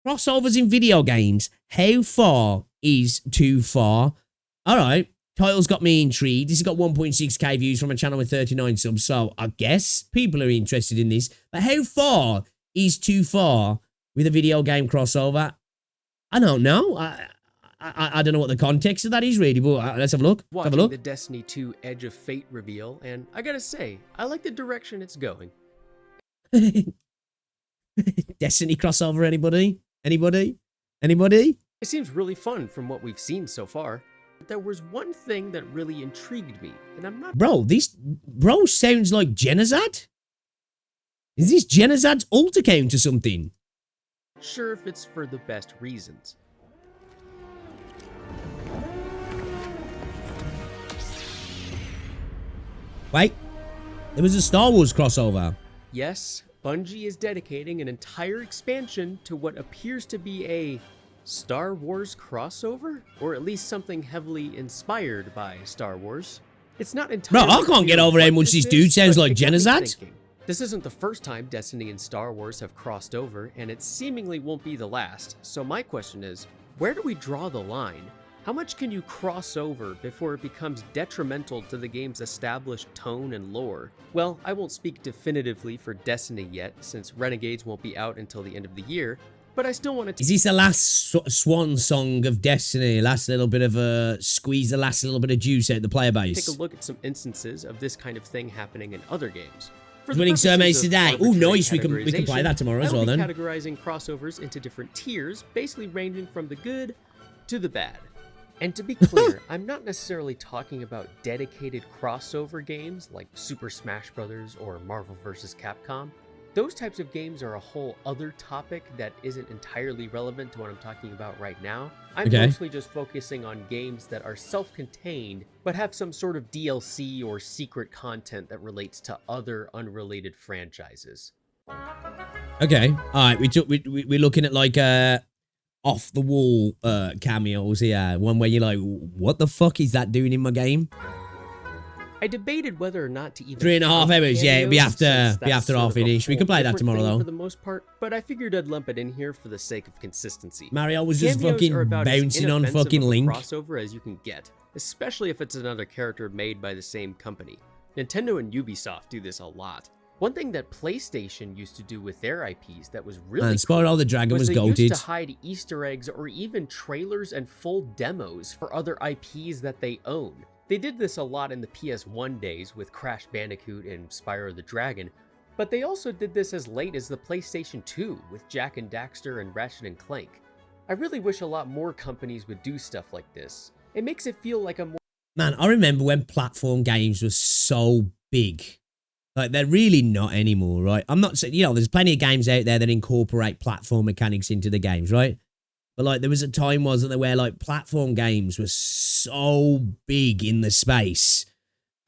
Crossovers in video games. How far is too far? All right. Title's got me intrigued. This has got 1.6k views from a channel with 39 subs, so I guess people are interested in this. But how far is too far with a video game crossover? I don't know. I don't know what the context of that is really, but let's have a look. Watching have a look. the Destiny 2 Edge of Fate reveal, and I gotta say, I like the direction it's going. Destiny crossover, anybody? Anybody? Anybody? It seems really fun from what we've seen so far. But there was one thing that really intrigued me, and I'm not— Bro, bro sounds like Genazad? Is this Genazad's alt account or something? sure if it's for the best reasons. Wait, there was a Star Wars crossover. Yes, Bungie is dedicating an entire expansion to what appears to be a Star Wars crossover, or at least something heavily inspired by Star Wars. It's not entirely Bro, I can't get over how much this dude sounds like Genazad. This isn't the first time Destiny and Star Wars have crossed over, and it seemingly won't be the last. So my question is, where do we draw the line? How much can you cross over before it becomes detrimental to the game's established tone and lore? Well, I won't speak definitively for Destiny yet, since Renegades won't be out until the end of the year, but I still want to— Is this the last swan song of Destiny? Last little bit of a squeeze, the last little bit of juice out the player base? take a look at some instances of this kind of thing happening in other games. For Winning surveys today. Oh, nice. We can play that tomorrow as well then. Categorizing crossovers into different tiers, basically ranging from the good to the bad. And to be clear, I'm not necessarily talking about dedicated crossover games like Super Smash Bros. Or Marvel vs. Capcom. Those types of games are a whole other topic that isn't entirely relevant to what I'm talking about right now. I'm mostly just focusing on games that are self-contained, but have some sort of DLC or secret content that relates to other unrelated franchises. Okay, all right. We're looking at like off the wall cameos here. One where you're like, what the fuck is that doing in my game? I debated whether or not to even— 3.5 hours, yeah, it'll be after our finish. We can play that tomorrow though. For the most part, but I figured I'd lump it in here for the sake of consistency. Mario was just fucking bouncing on fucking Link. Crossover as you can get, especially if it's another character made by the same company. Nintendo and Ubisoft do this a lot. One thing that PlayStation used to do with their IPs that was really and Spyro the Dragon was goated. They used to hide Easter eggs or even trailers and full demos for other IPs that they own. They did this a lot in the PS1 days with Crash Bandicoot and Spyro the Dragon, but they also did this as late as the PlayStation 2 with Jak and Daxter and Ratchet & Clank. I really wish a lot more companies would do stuff like this. It makes it feel like a more— Man, I remember when platform games were so big. Like, they're really not anymore, right? I'm not saying, you know, there's plenty of games out there that incorporate platform mechanics into the games, right? But, like, there was a time, wasn't there, where, like, platform games were so big in the space.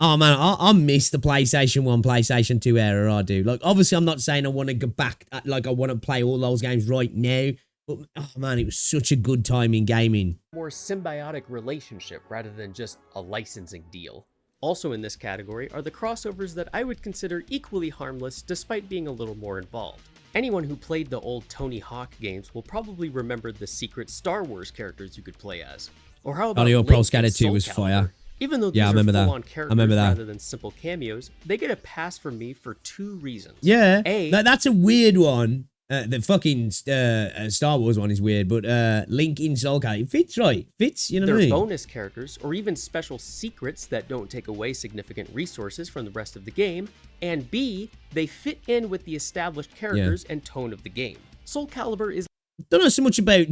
Oh, man, I miss the PlayStation 1, PlayStation 2 era, I do. Like, obviously, I'm not saying I want to go back, like, I want to play all those games right now. But, oh, man, it was such a good time in gaming. More symbiotic relationship rather than just a licensing deal. Also in this category are the crossovers that I would consider equally harmless despite being a little more involved. Anyone who played the old Tony Hawk games will probably remember the secret Star Wars characters you could play as. Or how about Audio Link Pro Scatter and 2 was Soul fire. Calibur? Even though these Yeah, I are remember that. full-on characters rather than simple cameos, they get a pass from me for two reasons. Yeah, A, that's a weird one. The fucking Star Wars one is weird, but Link in Soul Calibur fits, right? Fits, you know what I mean? They're bonus characters, or even special secrets that don't take away significant resources from the rest of the game. And B, they fit in with the established characters and tone of the game. Soul Calibur is— Don't know so much about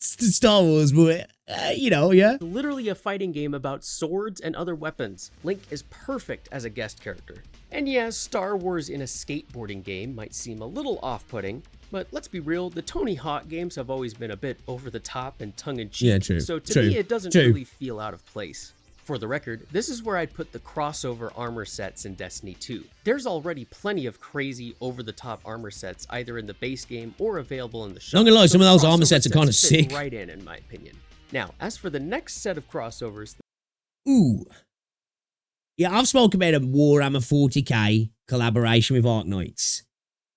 Star Wars, but you know, yeah. literally a fighting game about swords and other weapons. Link is perfect as a guest character. And yeah, Star Wars in a skateboarding game might seem a little off-putting, but let's be real, the Tony Hawk games have always been a bit over-the-top and tongue-in-cheek, Yeah, true. so to me it doesn't really feel out of place. For the record, this is where I'd put the crossover armor sets in Destiny 2. There's already plenty of crazy over-the-top armor sets either in the base game or available in the shop. Not gonna lie, some of those crossover armor sets are kind of fit sick. right in my opinion. Now, as for the next set of crossovers— Ooh. Yeah, I've spoken about a Warhammer 40k collaboration with Arknights.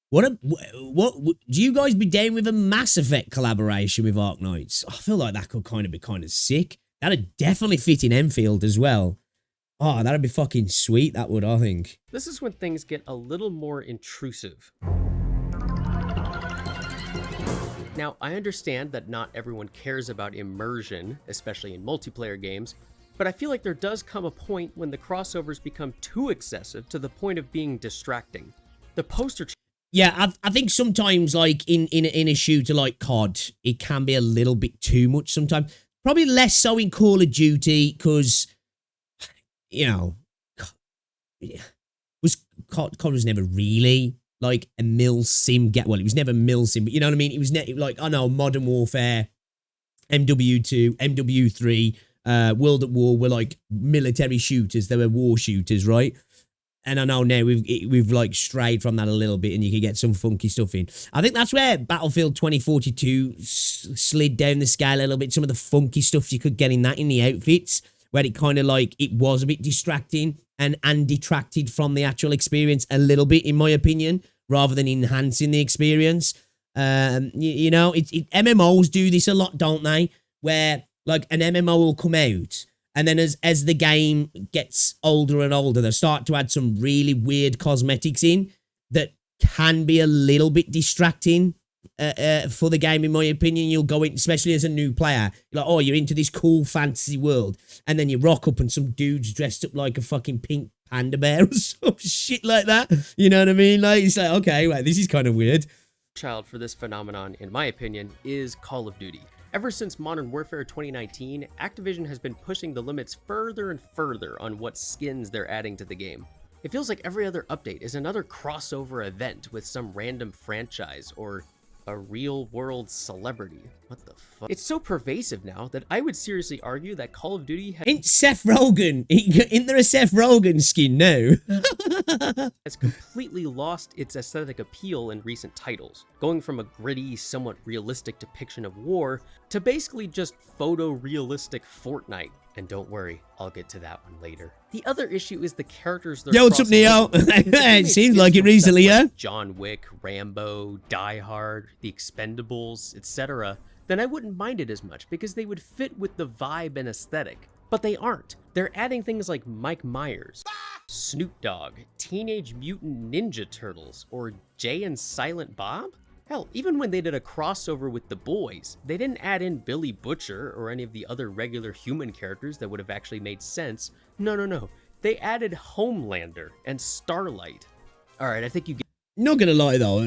What do you guys be down with a Mass Effect collaboration with Arknights? I feel like that could kind of be kind of sick. That'd definitely fit in Enfield as well. Oh, that'd be fucking sweet, that would, I think. This is when things get a little more intrusive. Now, I understand that not everyone cares about immersion, especially in multiplayer games, but I feel like there does come a point when the crossovers become too excessive to the point of being distracting. The poster... Yeah, I think sometimes, like, in a shooter like COD, it can be a little bit too much sometimes. Probably less so in Call of Duty, because, you know, COD was never really, like, a mil sim well, it was never mil sim, but you know what I mean? It was like, I know, Modern Warfare, MW2, MW3, World at War were, like, military shooters. They were war shooters, right? And I know now we've like strayed from that a little bit, and you can get some funky stuff in. I think that's where Battlefield 2042 slid down the scale a little bit. Some of the funky stuff you could get in the outfits, where it kind of like, it was a bit distracting and detracted from the actual experience a little bit, in my opinion, rather than enhancing the experience. You know, MMOs do this a lot, don't they? Where like an MMO will come out, and then as the game gets older and older, they start to add some really weird cosmetics in that can be a little bit distracting for the game, in my opinion. You'll go in, especially as a new player, you're like, oh, you're into this cool fantasy world, and then you rock up and some dude's dressed up like a fucking pink panda bear or some shit like that. You know what I mean? Like, it's like, okay, well, this is kind of weird. Child for this phenomenon, in my opinion, is Call of Duty. Ever since Modern Warfare 2019, Activision has been pushing the limits further and further on what skins they're adding to the game. It feels like every other update is another crossover event with some random franchise or a real-world celebrity. What the fuck? It's so pervasive now that I would seriously argue that Call of Duty Ain't Seth Rogen? Ain't there a Seth Rogen skin now? has completely lost its aesthetic appeal in recent titles, going from a gritty, somewhat realistic depiction of war to basically just photorealistic Fortnite. And don't worry, I'll get to that one later. The other issue is the characters they're Yo, what's up, Neo? It seems like it recently, yeah? Like John Wick, Rambo, Die Hard, The Expendables, etc., then I wouldn't mind it as much because they would fit with the vibe and aesthetic. But they aren't. They're adding things like Mike Myers, Snoop Dogg, Teenage Mutant Ninja Turtles, or Jay and Silent Bob? Hell, even when they did a crossover with The Boys, they didn't add in Billy Butcher or any of the other regular human characters that would have actually made sense. No. They added Homelander and Starlight. Alright, I think you get... Not gonna lie though,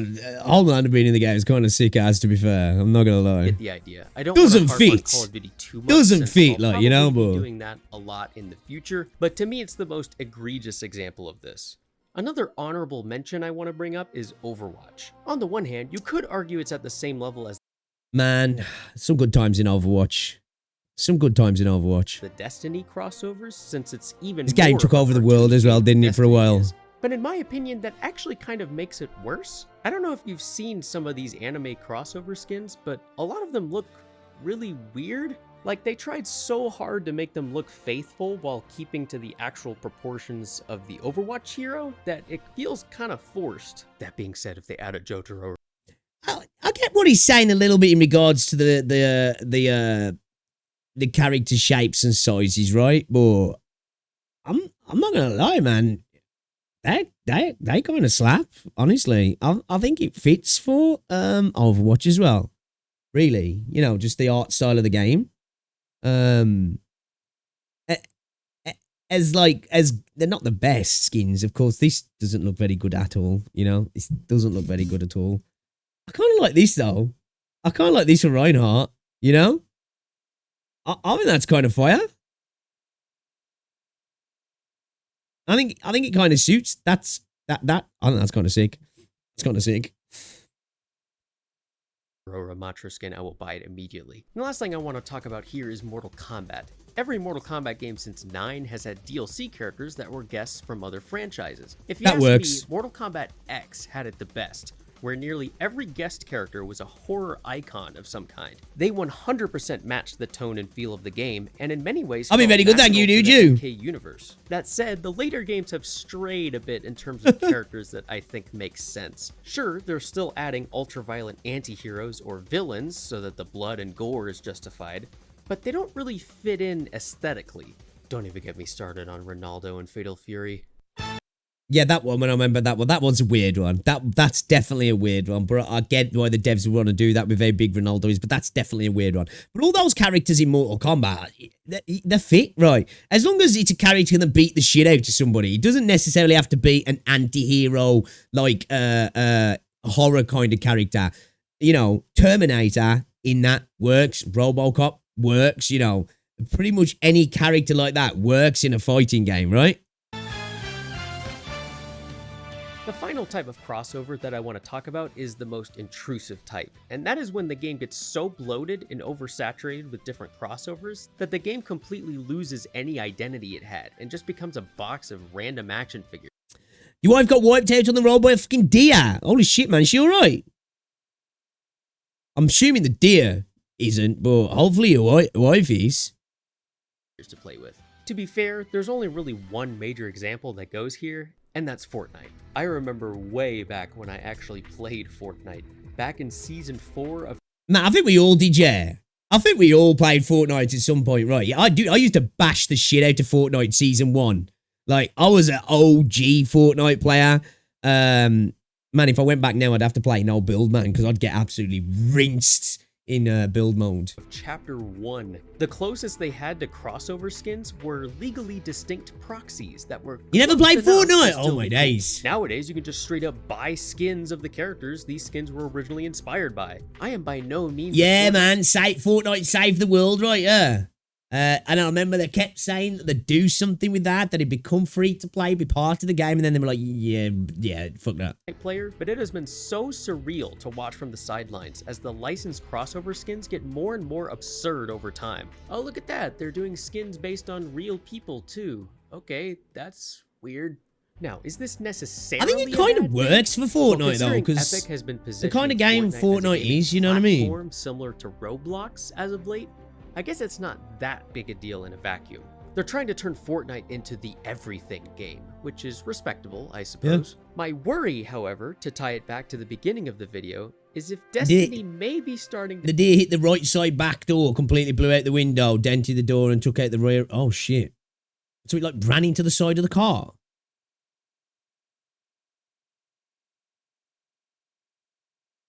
Homelander being in the game is kind of sick ass, to be fair. I'm not gonna lie. Get the idea. I don't doesn't want to harp on fit. Call of Duty too much. Doesn't fit, I'll like, you know, probably be but doing that a lot in the future, but to me it's the most egregious example of this. Another honorable mention I want to bring up is Overwatch. On the one hand, you could argue it's at the same level as man, some good times in Overwatch. Some good times in Overwatch. the Destiny crossovers, since it's even This game more took of a over the cartoon world as well, than didn't it, for a Destiny while? is. But in my opinion, that actually kind of makes it worse. I don't know if you've seen some of these anime crossover skins, but a lot of them look really weird. Like, they tried so hard to make them look faithful while keeping to the actual proportions of the Overwatch hero that it feels kind of forced. That being said, if they add a Jotaro... I get what he's saying a little bit in regards to the character shapes and sizes, right? But I'm not gonna lie, man. They kind of slap, honestly. I think it fits for Overwatch as well. Really, you know, just the art style of the game. As they're not the best skins, of course. This doesn't look very good at all. You know, this doesn't look very good at all. I kind of like this though. I kind of like this for Reinhardt. You know, I think that's kind of fire. I think it kind of suits. That. I think that's kind of sick. It's kind of sick. Or a Matra skin, I will buy it immediately. And the last thing I want to talk about here is Mortal Kombat. Every Mortal Kombat game since 9 has had DLC characters that were guests from other franchises. If you That ask works. me, Mortal Kombat X had it the best. where nearly every guest character was a horror icon of some kind. They 100% matched the tone and feel of the game, and in many ways, I'll be very good, thank you, dude. You. Universe. That said, the later games have strayed a bit in terms of characters that I think make sense. Sure, they're still adding ultra-violent anti-heroes or villains so that the blood and gore is justified, but they don't really fit in aesthetically. Don't even get me started on Ronaldo and Fatal Fury. Yeah, that one, when I remember that one. That one's a weird one. That's definitely a weird one. But I get why the devs would want to do that with very big Ronaldos, but that's definitely a weird one. But all those characters in Mortal Kombat, they're fit, right? As long as it's a character that beat the shit out of somebody, it doesn't necessarily have to be an anti-hero, like horror kind of character. You know, Terminator in that works. RoboCop works, you know. Pretty much any character like that works in a fighting game, right? The final type of crossover that I want to talk about is the most intrusive type, and that is when the game gets so bloated and oversaturated with different crossovers that the game completely loses any identity it had and just becomes a box of random action figures. Your wife got wiped out on the road by a fucking deer. Holy shit, man, is she alright? I'm assuming the deer isn't, but hopefully your wife is. To play with. To be fair, there's only really one major example that goes here, and that's Fortnite. I remember way back when I actually played Fortnite, back in Season 4 of... Man, I think we all did, yeah. I think we all played Fortnite at some point, right? Yeah, I used to bash the shit out of Fortnite Season 1. Like, I was an OG Fortnite player. Man, if I went back now, I'd have to play no build, man, because I'd get absolutely rinsed in build mode. Chapter 1. The closest they had to crossover skins were legally distinct proxies that were... You never played Fortnite? Oh my days. Nowadays, you can just straight up buy skins of the characters these skins were originally inspired by. I am by no means... Yeah, man. Fortnite saved the world, right? Yeah. And I remember they kept saying that they'd do something with that it'd become free to play, be part of the game, and then they were like, yeah, fuck that. Player, but it has been so surreal to watch from the sidelines as the licensed crossover skins get more and more absurd over time. Oh, look at that. They're doing skins based on real people too. Okay, that's weird. Now, is this necessarily... I think it kind of works for Fortnite though, because Epic has been the kind of game Fortnite is, you know what I mean? Similar to Roblox as of late. I guess it's not that big a deal in a vacuum. They're trying to turn Fortnite into the everything game, which is respectable, I suppose. Yeah. My worry, however, to tie it back to the beginning of the video, is if Destiny may be starting to... The deer hit the right side back door, completely blew out the window, dented the door and took out the rear... Oh, shit. So it like ran into the side of the car.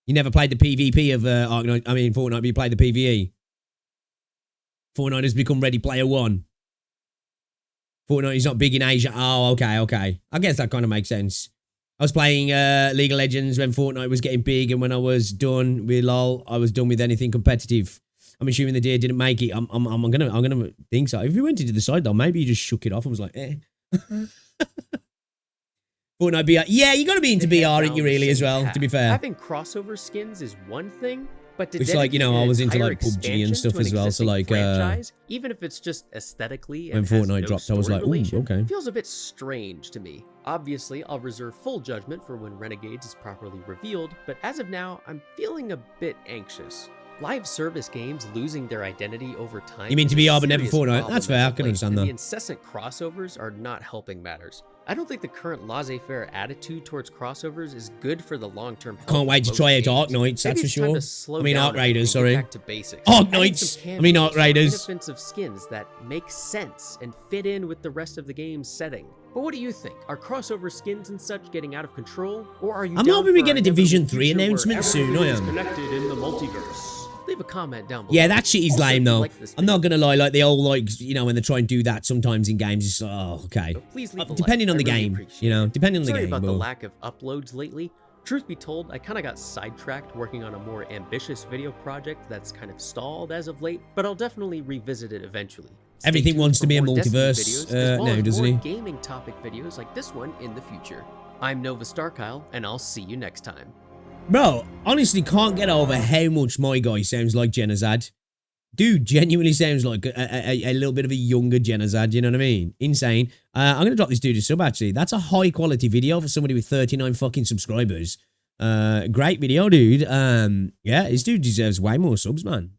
You never played the PvP of Arknights, I mean Fortnite, but you played the PvE. Fortnite has become Ready Player One. Fortnite is not big in Asia. Oh, okay. I guess that kind of makes sense. I was playing League of Legends when Fortnite was getting big, and when I was done with LoL, I was done with anything competitive. I'm assuming the deer didn't make it. I'm gonna think so. If you went into the side though, maybe you just shook it off and was like, eh. Fortnite BR. Yeah, you got to be into BR, aren't you, really, as well, to be fair. Having crossover skins is one thing, but to it's like, you know, I was into like PUBG and stuff as well, so like even if it's just aesthetically when Fortnite dropped, I was like, ooh, okay. It feels a bit strange to me. Obviously, I'll reserve full judgment for when Renegades is properly revealed, but as of now, I'm feeling a bit anxious. Live service games losing their identity over time. You mean to BR but never Fortnite? That's fair, I can understand that. The incessant crossovers are not helping matters. I don't think the current laissez-faire attitude towards crossovers is good for the long-term. Can't wait to try out Arknights, that's for sure. I mean Ark Raiders, sorry. Back to basics. Arknights. I mean Ark Raiders. Inoffensive skins that make sense and fit in with the rest of the game's setting. But what do you think? Are crossover skins and such getting out of control, or are you? I'm hoping we get a Division 3 announcement soon. I am. Connected in the multiverse. Leave a comment down below. Yeah, that shit is lame though. I'm not gonna lie, like they all like, you know, when they try and do that sometimes in games, it's okay. Please leave depending on the game, you know, depending on the game. Sorry about the lack of uploads lately. Truth be told, I kind of got sidetracked working on a more ambitious video project that's kind of stalled as of late, but I'll definitely revisit it eventually. Everything wants to be a multiverse now, doesn't he? Gaming topic videos like this one in the future. I'm Nova Starkyle, and I'll see you next time. Bro, honestly can't get over how much my guy sounds like Genazad. Dude genuinely sounds like a little bit of a younger Genazad, you know what I mean? Insane. I'm going to drop this dude a sub, actually. That's a high quality video for somebody with 39 fucking subscribers. Great video, dude. Yeah, this dude deserves way more subs, man.